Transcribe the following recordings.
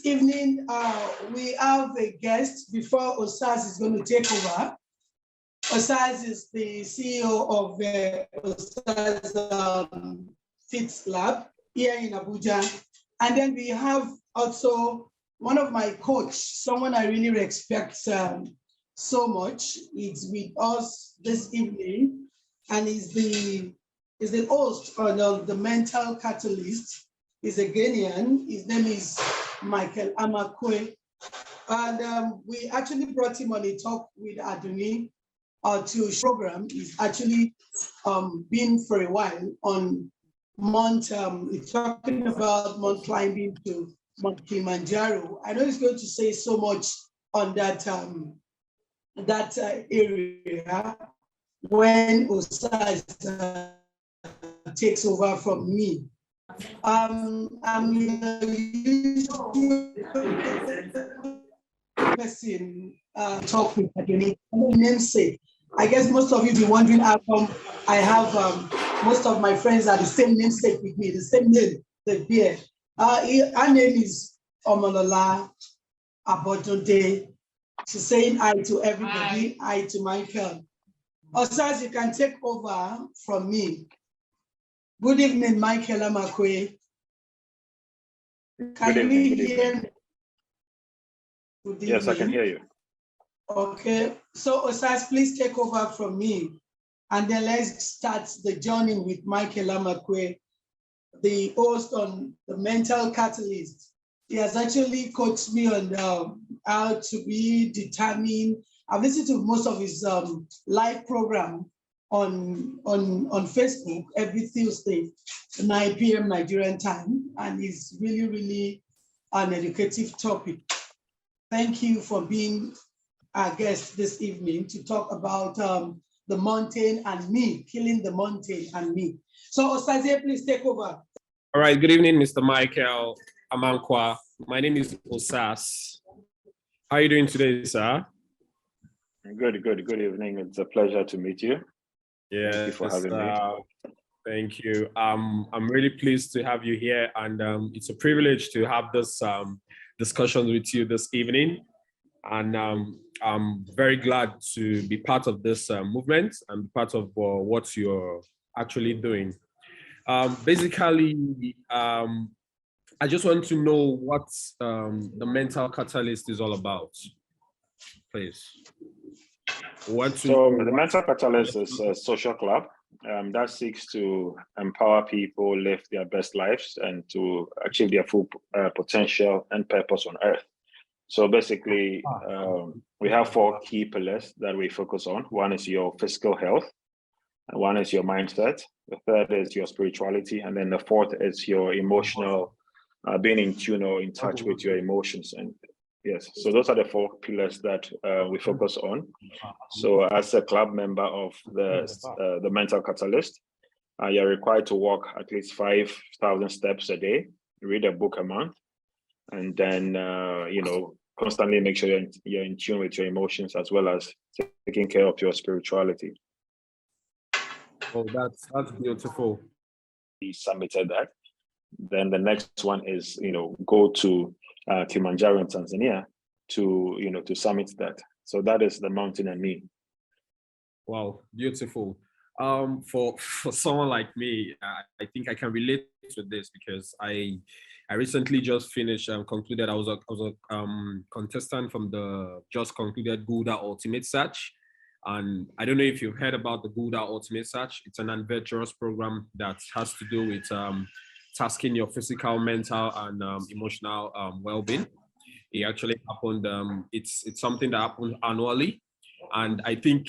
evening, we have a guest before Osaz is going to take over. Osaz is the CEO of Osaz Fit Lab here in Abuja. And then we have also one of my coach, someone I really respect so much, is with us this evening, and is the host on the Mental Catalyst. He's a Ghanaian. His name is Michael Amakwe. And we actually brought him on a talk with Adoni to program. He's actually been for a while on he's talking about Mount climbing to Mount Kilimanjaro. I know he's going to say so much on that, area when Osaz takes over from me. I'm person talk with again, namesake. I guess most of you be wondering how come I have most of my friends are the same namesake with me, the same name, the beer. Her name is Omolola Abodunde. She's saying hi to everybody, hi to Michael. Osaz, you can take over from me. Good evening, Michael Amakwe. Can you hear me? Yes, I can hear you. Okay, so Osaz, please take over from me. And then let's start the journey with Michael Amakwe, the host on the Mental Catalyst. He has actually coached me on how to be determined. I've listened to most of his live program on Facebook every Tuesday, 9 p.m. Nigerian time, and it's really, really an educative topic. Thank you for being our guest this evening to talk about the mountain and me, killing the mountain and me. So Osaze, please take over. All right, good evening, Mr. Michael Amankwa. My name is Osaz. How are you doing today, sir? Good evening. It's a pleasure to meet you. Yeah, thank you for having me. Thank you. I'm really pleased to have you here, and it's a privilege to have this discussion with you this evening. And I'm very glad to be part of this movement and part of what you're actually doing. Basically, I just want to know what the Mental Catalyst is all about, please. So the Mental Catalyst is a social club that seeks to empower people, live their best lives, and to achieve their full potential and purpose on earth. So basically, we have 4 key pillars that we focus on. One is your physical health, and one is your mindset. The third is your spirituality, and then the fourth is your emotional, being in tune or in touch with your emotions. And yes, so those are the 4 pillars that we focus on. So as a club member of the Mental Catalyst, you're required to walk at least 5,000 steps a day, read a book a month, and then constantly make sure you're in tune with your emotions, as well as taking care of your spirituality. Oh, that's beautiful. We submitted that. Then the next one is go to Kilimanjaro in Tanzania to summit that. So that is the mountain and me. Wow, beautiful. For someone like me, I think I can relate to this because I recently just finished and concluded. I was a contestant from the just concluded Gouda Ultimate Search, and I don't know if you've heard about the Gouda Ultimate Search. It's an adventurous program that has to do with tasking your physical, mental, and emotional well-being. It actually happened. It's something that happens annually, and I think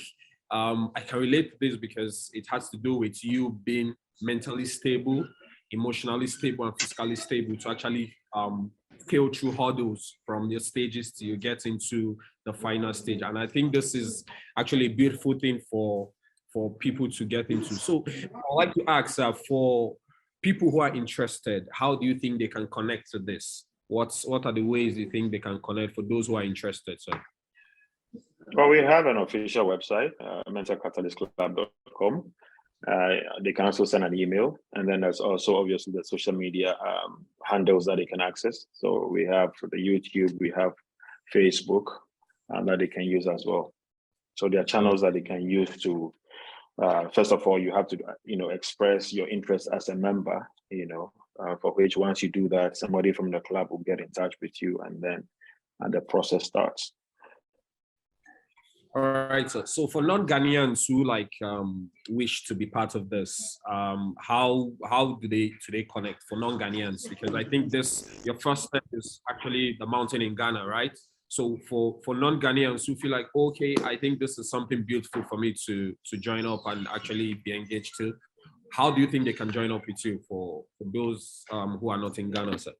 I can relate to this because it has to do with you being mentally stable, emotionally stable, and physically stable to actually scale through hurdles from your stages till you get into the final stage. And I think this is actually a beautiful thing for people to get into. So I'd like to ask for people who are interested, how do you think they can connect to this? What are the ways you think they can connect for those who are interested? So, well, we have an official website, mentalcatalystclub.com. They can also send an email, and then there's also obviously the social media handles that they can access. So we have the YouTube, we have Facebook, that they can use as well. So there are channels that they can use to, first of all, you have to, express your interest as a member, for which once you do that, somebody from the club will get in touch with you, and then the process starts. All right. So for non-Ghanaians who wish to be part of this, how do they connect for non-Ghanaians? Because I think your first step is actually the mountain in Ghana, right? So for non-Ghanaians who feel like, okay, I think this is something beautiful for me to join up and actually be engaged to, how do you think they can join up with you for those who are not in Ghana, sir?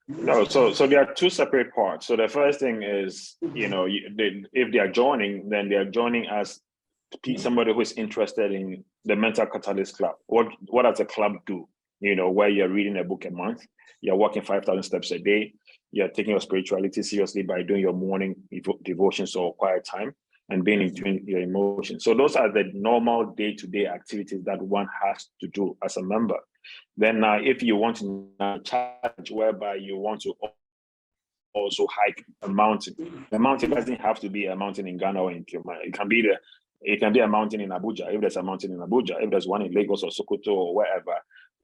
No, so there are two separate parts. So the first thing is, if they are joining, then they are joining as somebody who is interested in the Mental Catalyst Club. What does a club do? Where you're reading a book a month, you're walking 5,000 steps a day, you're taking your spirituality seriously by doing your morning devotions or quiet time, and being in tune with your emotions. So those are the normal day-to-day activities that one has to do as a member. Then if you want to challenge whereby you want to also hike a mountain, the mountain doesn't have to be a mountain in Ghana or in Kilimanjaro. It can be a mountain in Abuja. If there's a mountain in Abuja, if there's one in Lagos or Sokoto or wherever,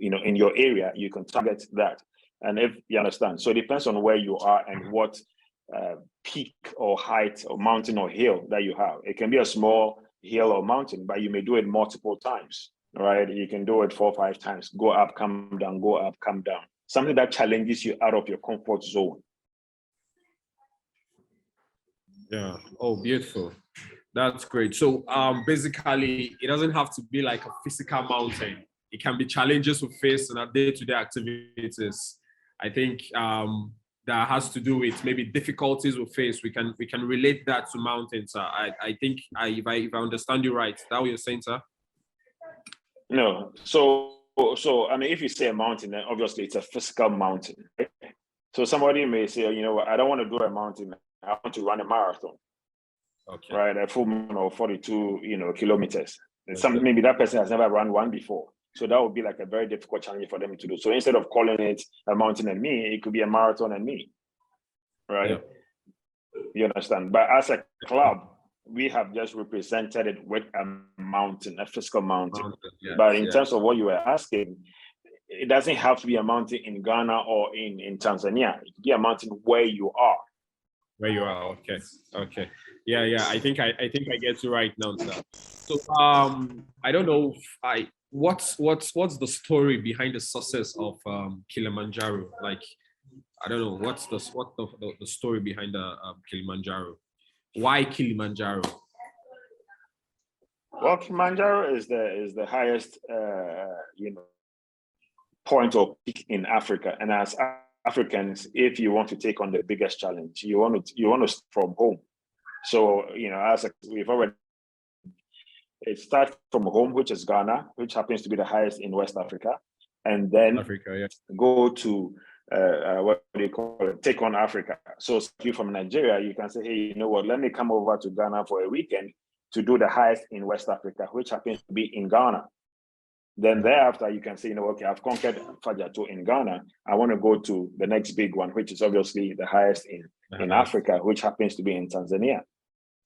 in your area, you can target that. And if you understand, so it depends on where you are and what peak or height or mountain or hill that you have. It can be a small hill or mountain, but you may do it multiple times. Right, you can do it 4 or 5 times. Go up, come down, go up, come down. Something that challenges you out of your comfort zone. Yeah. Oh, beautiful. That's great. So basically, it doesn't have to be like a physical mountain. It can be challenges we face in our day-to-day activities. I think that has to do with maybe difficulties we face. We can relate that to mountains. I think if I understand you right, that what you're saying, sir? No, so I mean, if you say a mountain, then obviously it's a physical mountain. Right? So somebody may say, what, I don't want to do a mountain. I want to run a marathon. Okay. Right, a full marathon of 42, kilometers. And maybe that person has never run one before. So that would be like a very difficult challenge for them to do. So instead of calling it a mountain and me, it could be a marathon and me. Right? Yeah. You understand? But as a club, we have just represented it with a mountain, a physical mountain. Yes, but in terms of what you were asking, it doesn't have to be a mountain in Ghana or in Tanzania. It could be a mountain where you are. Where you are, okay. Yeah. I think I get you right now, sir. So I don't know if what's the story behind the success of Kilimanjaro? Like, I don't know what's the story behind the Kilimanjaro. Why Kilimanjaro? Well, Kilimanjaro is the highest point or peak in Africa, and as Africans, if you want to take on the biggest challenge, you want to start from home. So it starts from home, which is Ghana, which happens to be the highest in West Africa, and then go to what do you call it? Take on Africa. So if you're from Nigeria, you can say, hey, you know what? Let me come over to Ghana for a weekend to do the highest in West Africa, which happens to be in Ghana. Then thereafter, you can say, okay, I've conquered Fajato in Ghana. I want to go to the next big one, which is obviously the highest in Africa, which happens to be in Tanzania.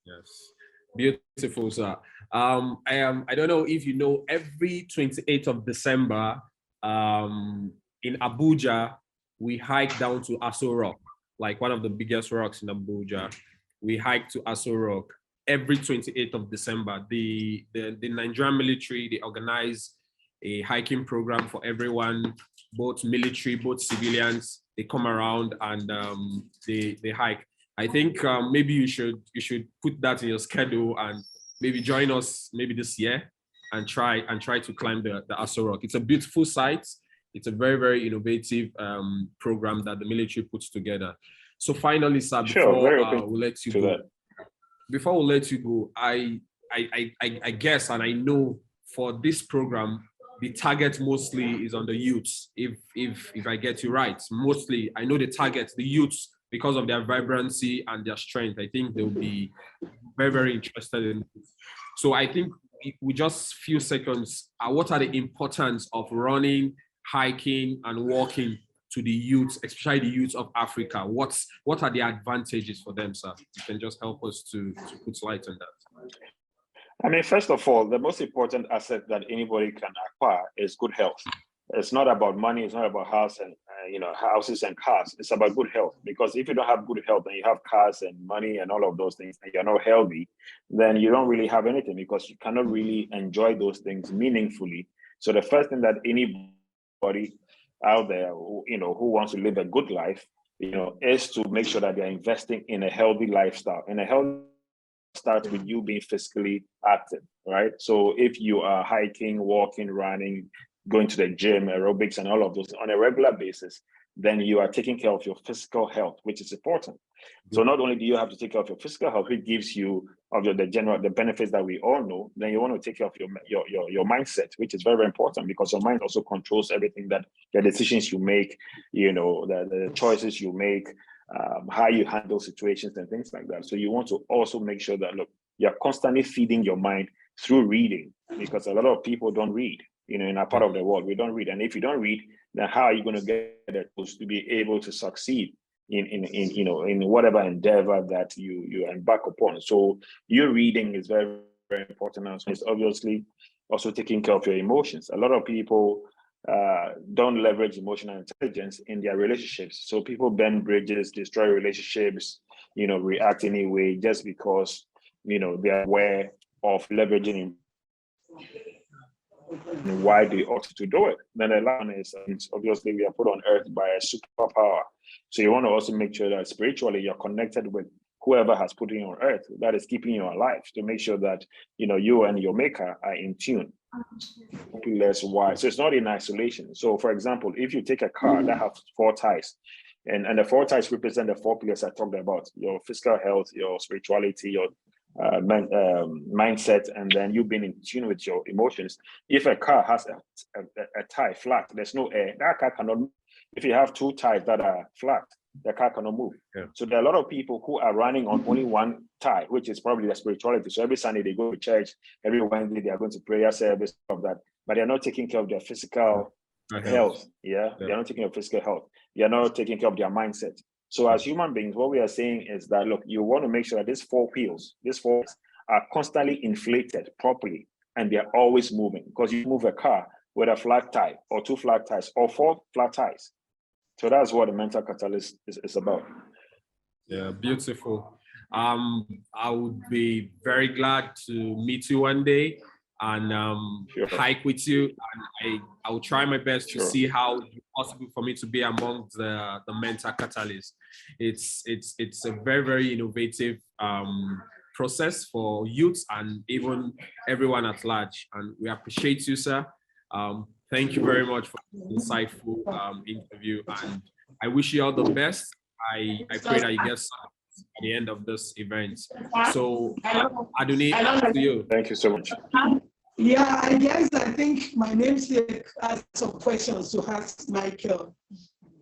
Yes, beautiful, sir. I don't know if you know, every 28th of December in Abuja, we hike down to Aso Rock, like one of the biggest rocks in Abuja. We hike to Aso Rock every 28th of December. The Nigerian military, they organize a hiking program for everyone, both military, both civilians. They come around and they hike. I think maybe you should put that in your schedule and maybe join us maybe this year and try to climb the Aso Rock. It's a beautiful site. It's a very, very innovative program that the military puts together. So finally, sir, before we'll let you go, before we let you go, I guess, and I know for this program, the target mostly is on the youths. If I get you right, mostly I know the target, the youths, because of their vibrancy and their strength. I think they'll be very, very interested in it. So I think with just few seconds, what are the importance of running, hiking, and walking to the youth, especially the youth of Africa? What are the advantages for them, sir? You can just help us to put light on that. I mean, first of all, the most important asset that anybody can acquire is good health. It's not about money. It's not about houses and cars. It's about good health. Because if you don't have good health and you have cars and money and all of those things, and you're not healthy, then you don't really have anything, because you cannot really enjoy those things meaningfully. So the first thing that anybody out there, who wants to live a good life, is to make sure that they're investing in a healthy lifestyle. And a healthy starts with you being physically active, right? So if you are hiking, walking, running, going to the gym, aerobics, and all of those on a regular basis, then you are taking care of your physical health, which is important. So not only do you have to take care of your physical health, which gives you the benefits that we all know, then you want to take care of your mindset, which is very, very important, because your mind also controls everything, that the decisions you make, the choices you make, how you handle situations and things like that. So you want to also make sure that, look, you're constantly feeding your mind through reading, because a lot of people don't read. In our part of the world, we don't read. And if you don't read, then how are you going to get the tools to be able to succeed in whatever endeavor that you embark upon? So your reading is very, very important. And it's obviously also taking care of your emotions. A lot of people don't leverage emotional intelligence in their relationships. So people burn bridges, destroy relationships, react anyway, just because, they are aware of leveraging and why they ought to do it. Then the last one is, obviously, we are put on earth by a superpower. So you want to also make sure that spiritually you're connected with whoever has put you on earth, that is keeping you alive, to make sure that, you and your maker are in tune. Less why. So it's not in isolation. So for example, if you take a car that has 4 tires, and the 4 tires represent the 4 pillars I talked about: your physical health, your spirituality, your mindset, and then you being in tune with your emotions. If a car has a tire flat, there's no air, that car cannot move. If you have 2 tires that are flat, the car cannot move. Yeah. So there are a lot of people who are running on only 1 tire, which is probably their spirituality. So every Sunday they go to church, every Wednesday they are going to prayer service, of that, but they're not taking care of their physical health. Yeah, they're not taking care of physical health. They're not taking care of their mindset. So as human beings, what we are saying is that, look, you want to make sure that these 4 wheels are constantly inflated properly, and they're always moving, because you move a car with a flat tire, or 2 flat tires, or 4 flat tires. So that's what the mental catalyst is about. Yeah, beautiful. I would be very glad to meet you one day and hike with you, and I will try my best to see how it's possible for me to be among the mental catalyst. It's a very, very innovative process for youth and even everyone at large, and we appreciate you, sir. Thank you very much for the insightful interview, and I wish you all the best. I pray that you get some at the end of this event. So, Aduni, to you. Thank you so much. Yeah, I think my namesake has some questions to ask Michael.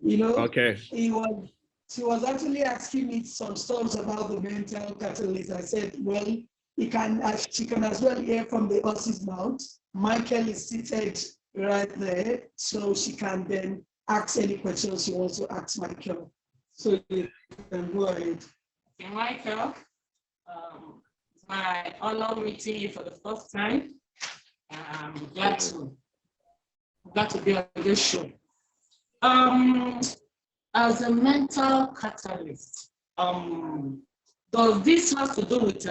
Okay. She was actually asking me some stuff about the mental catalyst. I said, well, she can as well hear from the horse's mouth. Michael is seated right there, so she can then ask any questions she wants to ask Michael. So you can go ahead. Okay, Michael, it's my honor meeting you for the first time. I'm glad to be on this show. As a mental catalyst, does this have to do with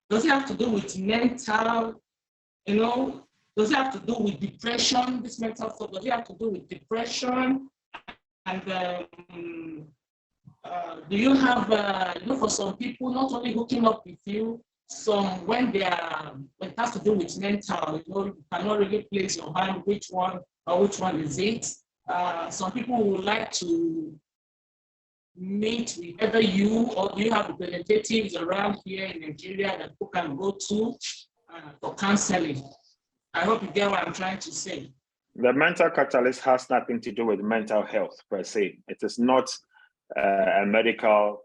does it have to do with mental, does it have to do with depression, this mental stuff? Does it have to do with depression? And do you have, for some people, not only hooking up with you, some when it has to do with mental, you cannot really place your hand which one is it. Some people would like to meet with either you, or do you have representatives around here in Nigeria that people can go to for counseling? I hope you get what I'm trying to say. The mental catalyst has nothing to do with mental health per se. It is not a medical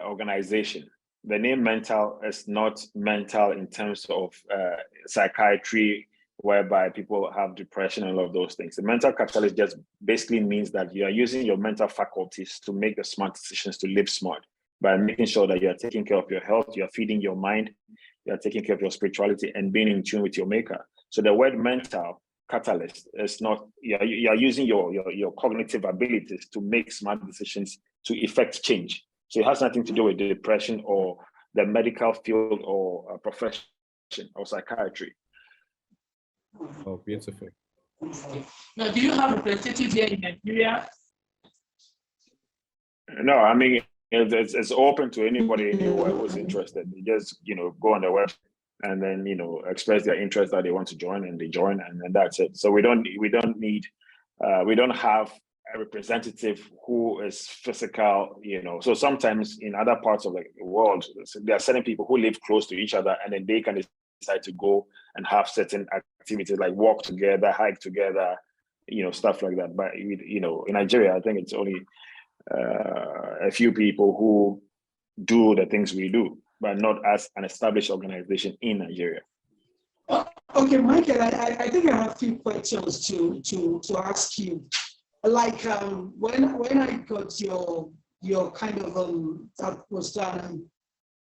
organization. the name mental is not mental in terms of psychiatry, whereby people have depression and all of those things. The mental catalyst just basically means that you are using your mental faculties to make the smart decisions, to live smart, by making sure that you are taking care of your health, you are feeding your mind, you are taking care of your spirituality, and being in tune with your maker. So the word mental catalyst is not, you are using your cognitive abilities to make smart decisions to effect change. So it has nothing to do with depression or the medical field or profession or psychiatry. Oh, beautiful. Now, do you have representatives here in Nigeria? No, I mean, it's open to anybody anywhere who's interested. You just, go on the website and then, express their interest that they want to join, and they join, and then that's it. So we don't have a representative who is physical, So sometimes in other parts of the world, there are certain people who live close to each other, and then they can decide to go and have certain activities like walk together, hike together, stuff like that. But in Nigeria, I think it's only a few people who do the things we do, but not as an established organization in Nigeria. Okay, Michael, I think I have a few questions to ask you. Like when I got your kind of that poster and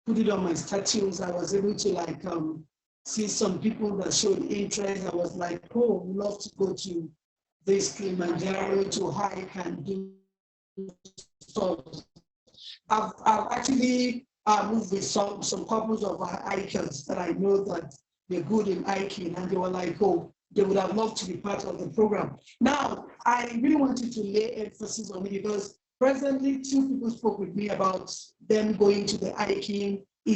put it on my statues, I was able to see some people that showed interest. I was like, oh, I'd love to go to this Kilimanjaro to hike and do stuff. I've actually moved with some couples of hikers that I know that they're good in hiking, and they were like, oh, they would have loved to be part of the program. Now, I really wanted to lay emphasis on it because presently 2 people spoke with me about them going to the hiking. I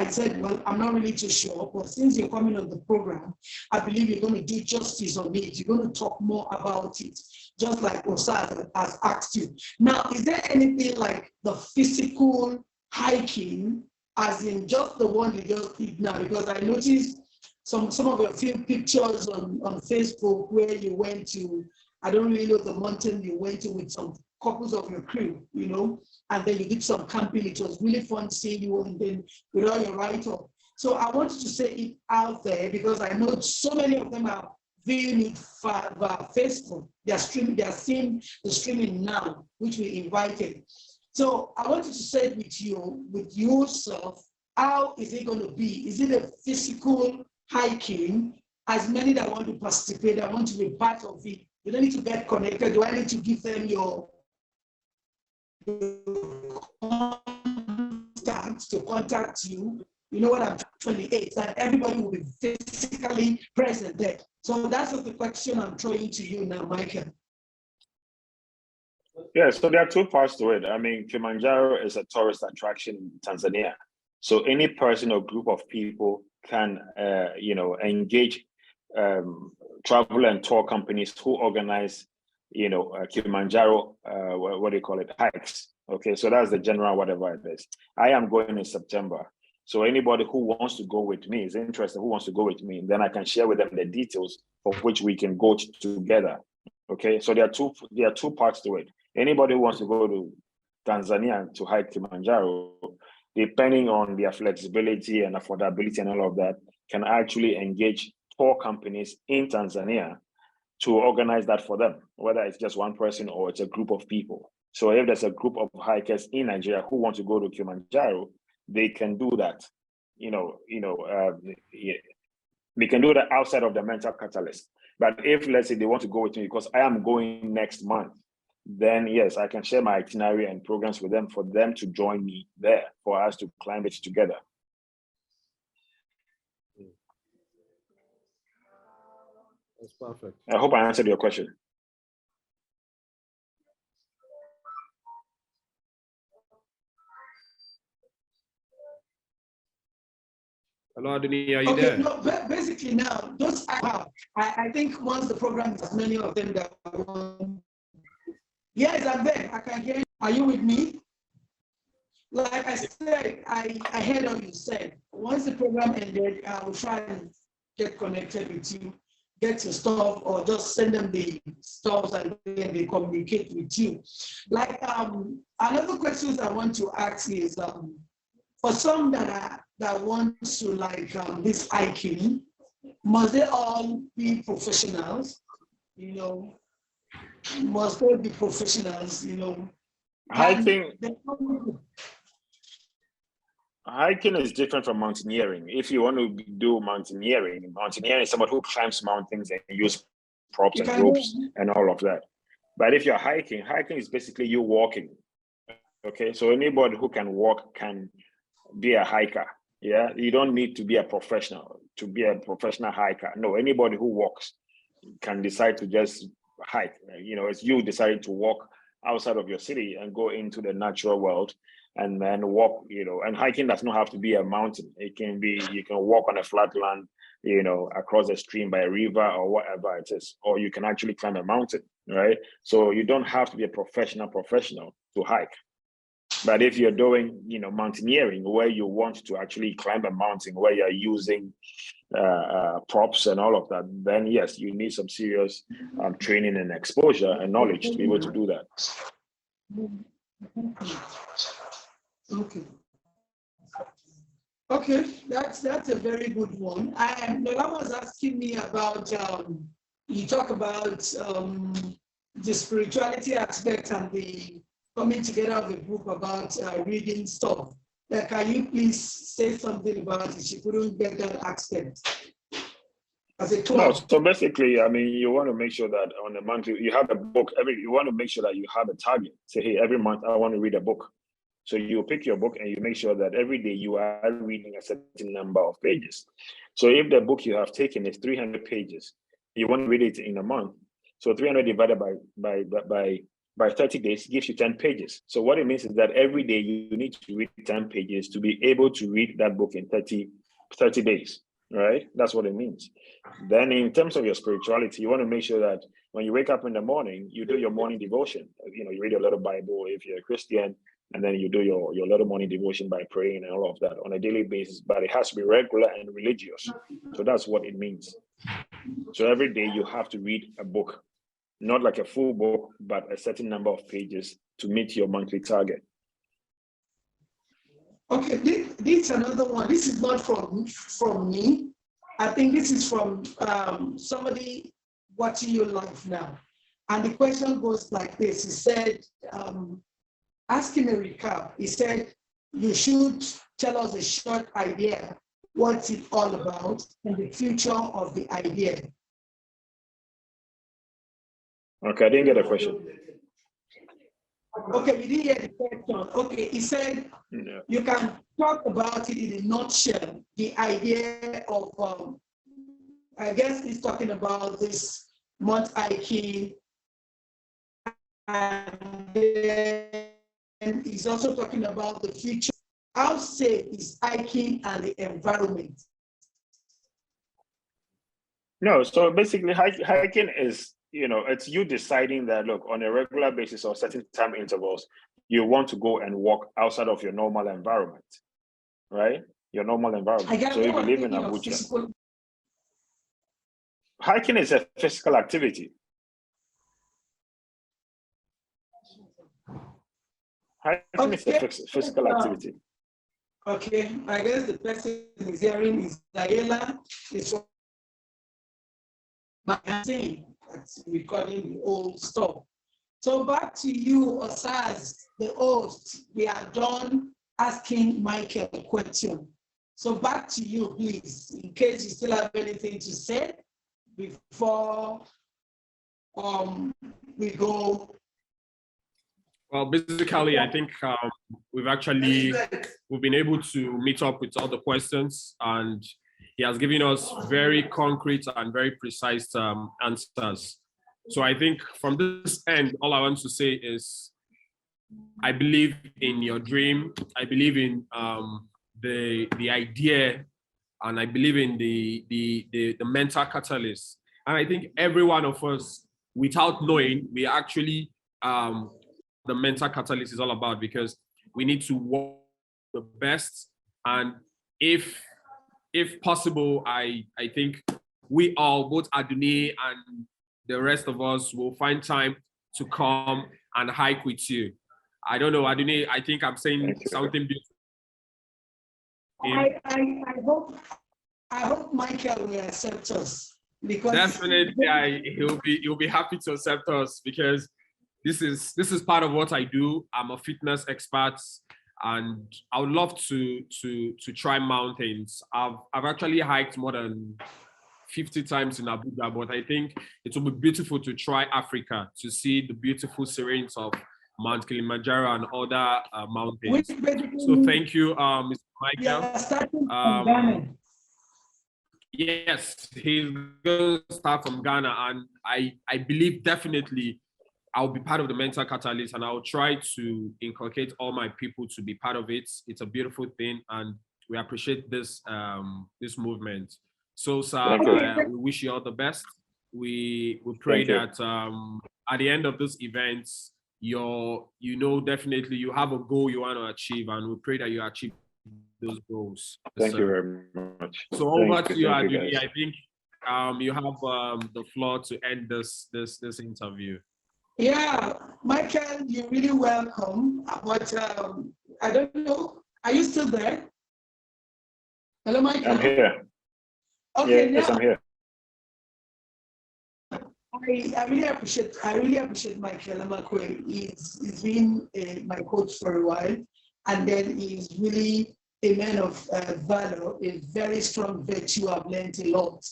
said, well, I'm not really too sure, but since you're coming on the program, I believe you're going to do justice on it. You're going to talk more about it, just like Osad has asked you. Now, is there anything like the physical hiking, as in just the one you just did now? Because I noticed some of your few pictures on Facebook where you went to, I don't really know the mountain you went to with some couples of your crew, and then you did some camping. It was really fun seeing you, and then with all your write-up. So I wanted to say it out there because I know so many of them are viewing it via Facebook. They are seeing the streaming now, which we invited. So I wanted to say it with yourself, how is it going to be? Is it a physical hiking? As many that want to participate, that want to be part of it, you don't need to get connected. Do I need to give them your contact to contact you? You know what I'm 28, that everybody will be physically present there. So that's the question I'm throwing to you now, Michael. Yeah, so there are 2 parts to it. I mean, Kilimanjaro is a tourist attraction in Tanzania. So any person or group of people can, engage travel and tour companies who organize, Kilimanjaro, what do you call it, hikes. Okay, so that's the general whatever it is. I am going in September. So anybody who wants to go with me is interested, who wants to go with me, then I can share with them the details of which we can go together. Okay, so there are two parts to it. Anybody who wants to go to Tanzania to hike Kilimanjaro, depending on their flexibility and affordability and all of that, can actually engage tour companies in Tanzania to organize that for them, whether it's just one person or it's a group of people. So if there's a group of hikers in Nigeria who want to go to Kilimanjaro, they can do that. They can do that outside of the mental catalyst. But if, let's say, they want to go with me because I am going next month, then yes, I can share my itinerary and programs with them for them to join me there, for us to climb it together. That's perfect. I hope I answered your question. Hello, Adoni, are you Okay, there? no, basically now, those I think once the program is many of them that yes, I'm there. I can hear you. Are you with me? Like I said, I heard what you said. Once the program ended, I will try and get connected with you, get your stuff, or just send them the stuff and then they communicate with you. Like another question I want to ask is for some that want to like this hiking, must they all be professionals? You know, must they be professionals? You know, Hiking is different from mountaineering. If you want to do mountaineering is someone who climbs mountains and use props and ropes and all of that. But if you're hiking is basically you walking. Okay, so anybody who can walk can be a hiker. Yeah, you don't need to be a professional to be a professional hiker. No, anybody who walks can decide to just hike. You know, it's you deciding to walk outside of your city and go into the natural world and then walk, you know, and hiking does not have to be a mountain. It can be, you can walk on a flat land, you know, across a stream by a river or whatever it is, or you can actually climb a mountain, right? So you don't have to be a professional to hike. But if you're doing, you know, mountaineering, where you want to actually climb a mountain, where you're using props and all of that, then yes, you need some serious training and exposure and knowledge to be able to do that. Okay, that's a very good one. Nola was asking me about you talk about the spirituality aspect and the coming together of a group about reading stuff. Can you please say something about it? She couldn't get that aspect. No, so basically, I mean, you want to make sure that on a monthly, you have a book. You want to make sure that you have a target. Say, hey, every month I want to read a book. So you pick your book and you make sure that every day you are reading a certain number of pages. So if the book you have taken is 300 pages, you want to read it in a month. So 300 divided by 30 days gives you 10 pages. So what it means is that every day you need to read 10 pages to be able to read that book in 30 days, right? That's what it means. Then in terms of your spirituality, you want to make sure that when you wake up in the morning, you do your morning devotion. You know, you read a little Bible if you're a Christian, and then you do your little morning devotion by praying and all of that on a daily basis, but it has to be regular and religious. So that's what it means. So every day you have to read a book, not like a full book, but a certain number of pages to meet your monthly target. Okay, this is another one. This is not from me. I think this is from somebody watching your live now. And the question goes like this. He said, asking a recap, he said, you should tell us a short idea, what's it all about, and the future of the idea. Okay, I didn't get a question. Okay, we didn't hear the question. Okay, he said, you can talk about it in a nutshell, the idea of, I guess he's talking about this month hiking, and then he's also talking about the future. How safe is hiking and the environment? No, so basically hiking is, you know, it's you deciding that, look, on a regular basis or certain time intervals, you want to go and walk outside of your normal environment, right? Your normal environment. So if you live in Abuja, hiking is a physical activity. Hiking is a physical activity. Okay, I guess the person is hearing is Diana. It's magazine that's recording the old stuff. So back to you, Osaz, the host. We are done asking Michael a question. So back to you, please, in case you still have anything to say before we go. Well, basically, I think we've been able to meet up with all the questions, and he has given us very concrete and very precise answers. So I think from this end, all I want to say is, I believe in your dream. I believe in the idea, and I believe in the mental catalyst. And I think every one of us, without knowing, we actually the mental catalyst is all about, because we need to work the best. And if possible, I think we all, both Aduni and the rest of us, will find time to come and hike with you. I don't know, Aduni, I think I'm saying something beautiful. I hope Michael will accept us, because definitely he'll be happy to accept us, because this is part of what I do. I'm a fitness expert, and I would love to try mountains. I've actually hiked more than 50 times in Abuja, but I think it will be beautiful to try Africa, to see the beautiful terrains of Mount Kilimanjaro and other mountains. So thank you, Mr. Michael. Starting from Ghana. Yes, he's going to start from Ghana, and I believe definitely I'll be part of the mental catalyst, and I'll try to inculcate all my people to be part of it. It's a beautiful thing, and we appreciate this this movement. So, sir, we wish you all the best. We pray that at the end of this event, definitely you have a goal you want to achieve, and we pray that you achieve those goals. Thank you very much. So over to you, Aduni. I think you have the floor to end this interview. Yeah, Michael, you're really welcome. But I don't know, are you still there? Hello, Michael. I'm here. Okay, yes, I'm here. I really appreciate Michael Amakwe. He's been my coach for a while, and then he's really a man of valor, a very strong virtue. I've learned a lot.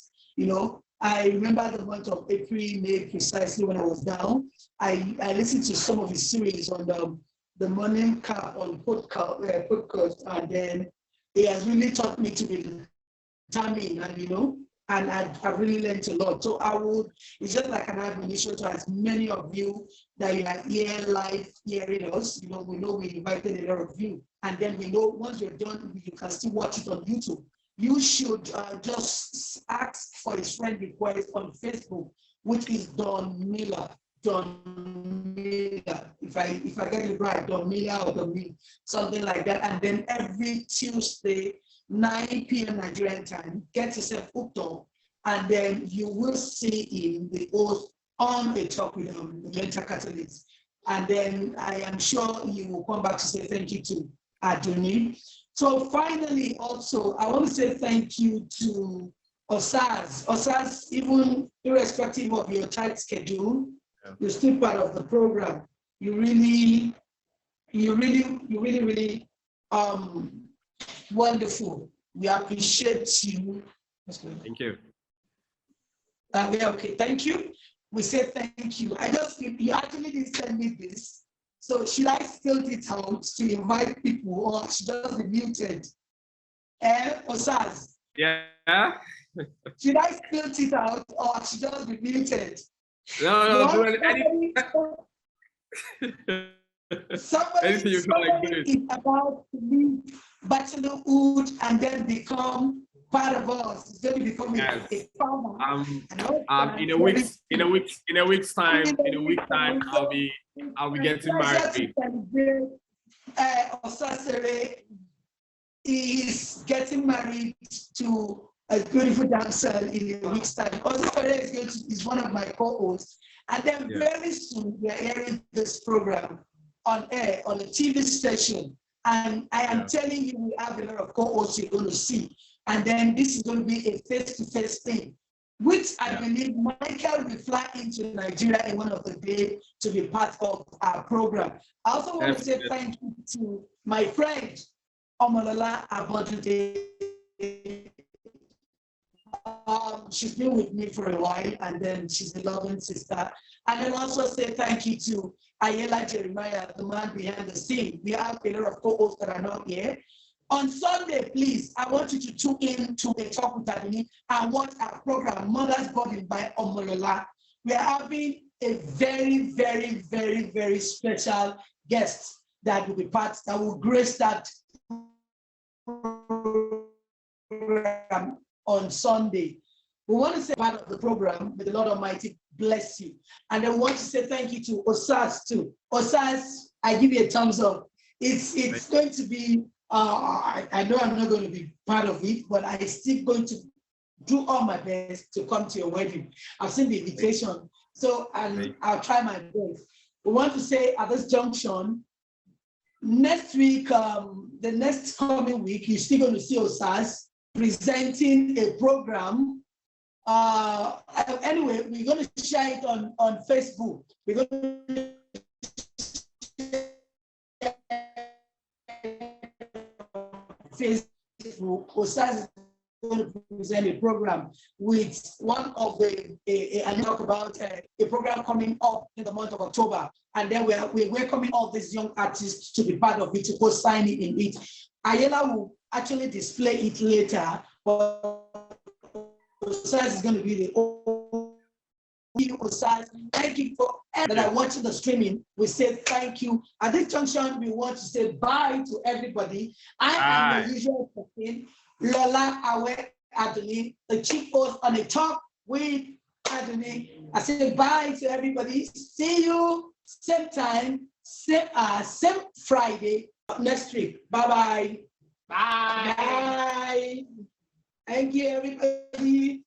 I remember the month of April, May, precisely when I was down. I listened to some of his series on the Morning Cap on podcast, and then he has really taught me to be determined, and I've really learned a lot. So it's just like an admonition to as many of you that you are here live hearing us. We know we invited a lot of you. And then we know once you're done, you can still watch it on YouTube. You should just ask for his friend request on Facebook, which is Don Miller. Don Miller. If I get it right, Don Miller or Don Miller, something like that. And then every Tuesday, 9 p.m. Nigerian time, get yourself hooked up, and then you will see him, the host, on a talk with the mental catalyst. And then I am sure you will come back to say thank you to Aduni. So finally, also, I want to say thank you to Osaz. Osaz, even irrespective of your tight schedule, you're still part of the program. You really wonderful. We appreciate you. Thank you. Okay, thank you. We say thank you. You actually did send me this. So should I spell it out to invite people, or should just be muted? Osaz? Yeah. Should I spell it out, or should just be muted? No, somebody is about to leave bachelorhood and then become part of us. It's going to become a farmer. In a week's time, I'll be getting married. Osasere is getting married to a beautiful dancer in a week's time. Osasere is one of my co-hosts. And then very soon we are airing this program on air on a TV station. And I am telling you, we have a lot of co-hosts you're going to see. And then this is going to be a face-to-face thing, which I believe Michael will fly into Nigeria in one of the days to be part of our program. I also want to say thank you to my friend, Omolola Abodunde. She's been with me for a while, and then she's a loving sister. And then also say thank you to Ayela Jeremiah, the man behind the scene. We have a lot of co-hosts that are not here. On Sunday, please, I want you to tune in to a Talk with Aduni and watch our program, Mother's Burden by Omolola. We are having a very, very, very, very special guest that will be part, that will grace that program on Sunday. We want to say part of the program, may the Lord Almighty bless you. And I want to say thank you to Osas too. Osas, I give you a thumbs up. It's going to be, I know I'm not going to be part of it, but I'm still going to do all my best to come to your wedding. I've seen the invitation, so I'll try my best. We want to say at this junction, next week, the next coming week, you're still going to see Osas presenting a program. Anyway, we're going to share it on Facebook. We're going to Facebook. Osas is going to present a program with one of and talk about a program coming up in the month of October. And then we're welcoming all these young artists to be part of it, to go sign in it. Ayala will actually display it later, but Osas is going to be the Osas. Thank you for everyone that are watching the streaming. We say thank you. At this junction, we want to say bye to everybody. I am the usual person, Lola Awe Adoni, the chief host on the Talk with Adoni. I say bye to everybody. See you same time, same Friday next week. Bye-bye. Bye. Bye. Thank you, everybody.